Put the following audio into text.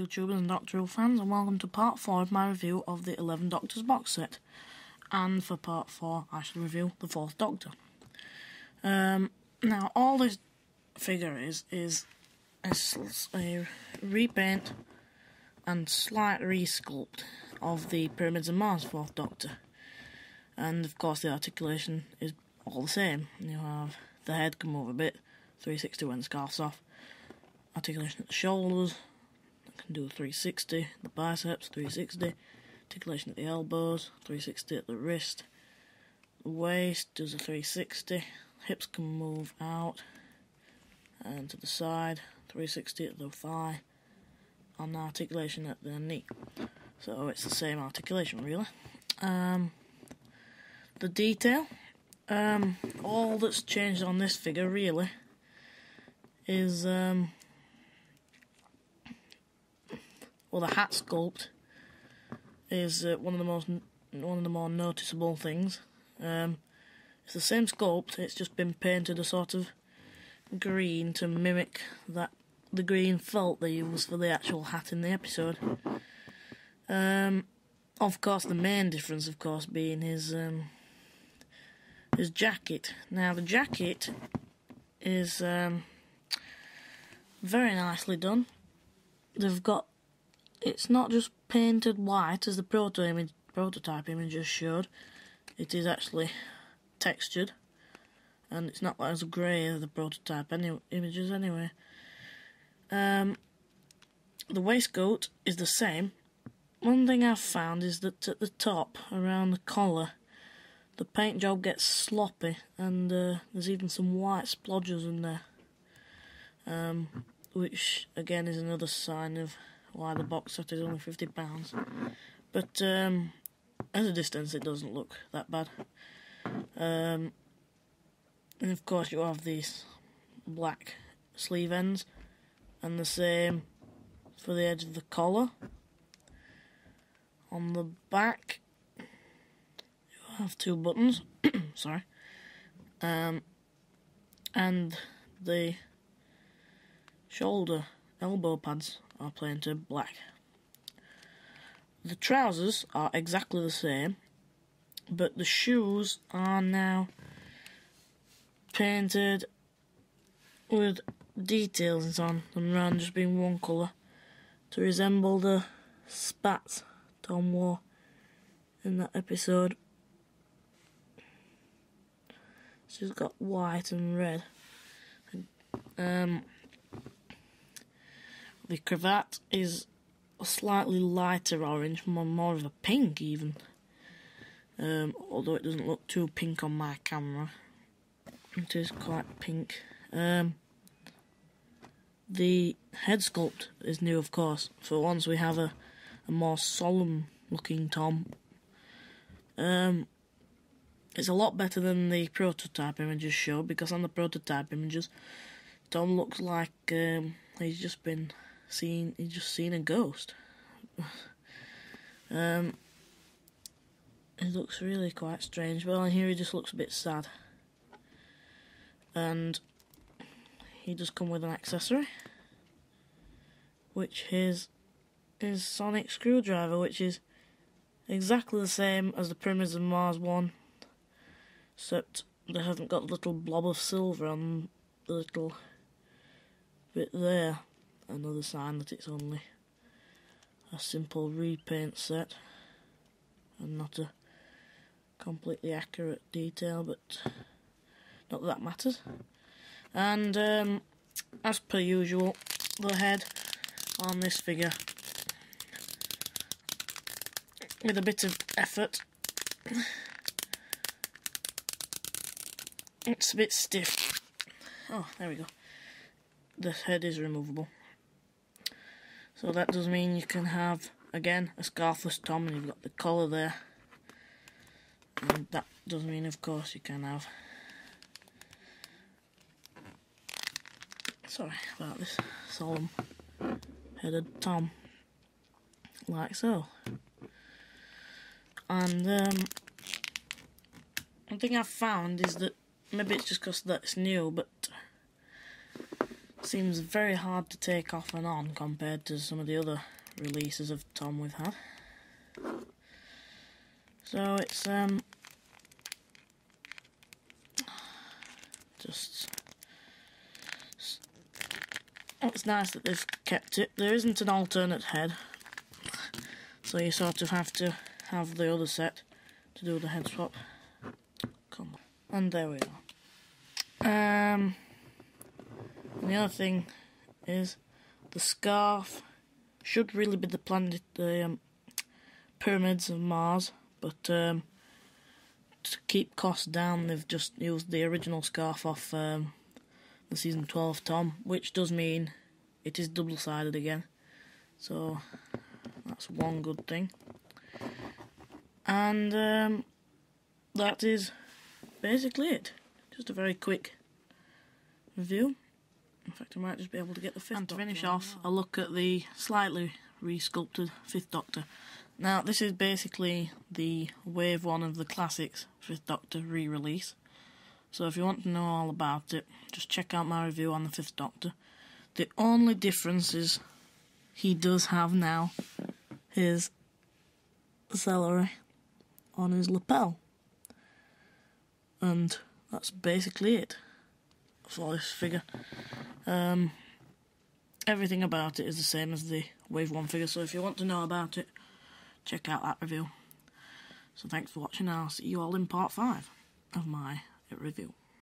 YouTubers and Doctor Who fans, and welcome to part 4 of my review of the 11 Doctors box set. And for part 4 I shall review the 4th Doctor. Now all this figure is a repaint and slight resculpt of the Pyramids of Mars 4th Doctor. And of course the articulation is all the same. You have the head can move a bit, 360 when the scarf's off. Articulation at the shoulders, I can do a 360, the biceps, 360, articulation at the elbows, 360 at the wrist, the waist does a 360, hips can move out and to the side, 360 at the thigh, and the articulation at the knee. So it's the same articulation really. The detail, all that's changed on this figure really is well, the hat sculpt is one of the more noticeable things. It's the same sculpt, it's just been painted a sort of green to mimic the green felt they used for the actual hat in the episode. Of course, the main difference, of course, being his jacket. Now, the jacket is very nicely done. It's not just painted white as the prototype images showed. It is actually textured, and it's not as grey as the prototype images anyway. The waistcoat is the same. One thing I've found is that at the top, around the collar, the paint job gets sloppy, and there's even some white splodges in there, which again is another sign of why the box set is only £50. But at a distance it doesn't look that bad. And of course you have these black sleeve ends, and the same for the edge of the collar. On the back you have two buttons, sorry, and the shoulder elbow pads are painted black. The trousers are exactly the same, but the shoes are now painted with details on them rather than just being one colour, to resemble the spats Tom wore in that episode. She's got white and red. The cravat is a slightly lighter orange, more of a pink even. Although it doesn't look too pink on my camera. It is quite pink. The head sculpt is new, of course. For once we have a more solemn looking Tom. It's a lot better than the prototype images show, because on the prototype images Tom looks like he's just seen a ghost. It looks really quite strange. Well, in here he just looks a bit sad. And he does come with an accessory, which is his sonic screwdriver, which is exactly the same as the Pyramids of Mars one, except they haven't got a little blob of silver on the little bit there. Another sign that it's only a simple repaint set and not a completely accurate detail, but not that matters. And as per usual, the head on this figure, with a bit of effort, it's a bit stiff. Oh, there we go. The head is removable. So that does mean you can have, again, a scarfless Tom, and you've got the collar there. And that does mean, of course, you can have... Sorry about this. Solemn headed Tom. Like so. And one thing I've found is that, maybe it's just because that's new, but seems very hard to take off and on compared to some of the other releases of Tom we've had. So it's it's nice that they've kept it. There isn't an alternate head, so you sort of have to have the other set to do the head swap. Come on. And there we are. And the other thing is the scarf should really be the pyramids of Mars, but to keep costs down, they've just used the original scarf off the season 12 Tom, which does mean it is double-sided again. So that's one good thing. And that is basically it. Just a very quick review. In fact, I might just be able to get the 5th Doctor. And to finish off, a look at the slightly re-sculpted 5th Doctor. Now, this is basically the Wave 1 of the Classics 5th Doctor re-release. So if you want to know all about it, just check out my review on the 5th Doctor. The only difference is he does have now his celery on his lapel. And that's basically it for this figure. Everything about it is the same as the Wave 1 figure, so if you want to know about it, check out that review. So thanks for watching, and I'll see you all in part 5 of my review.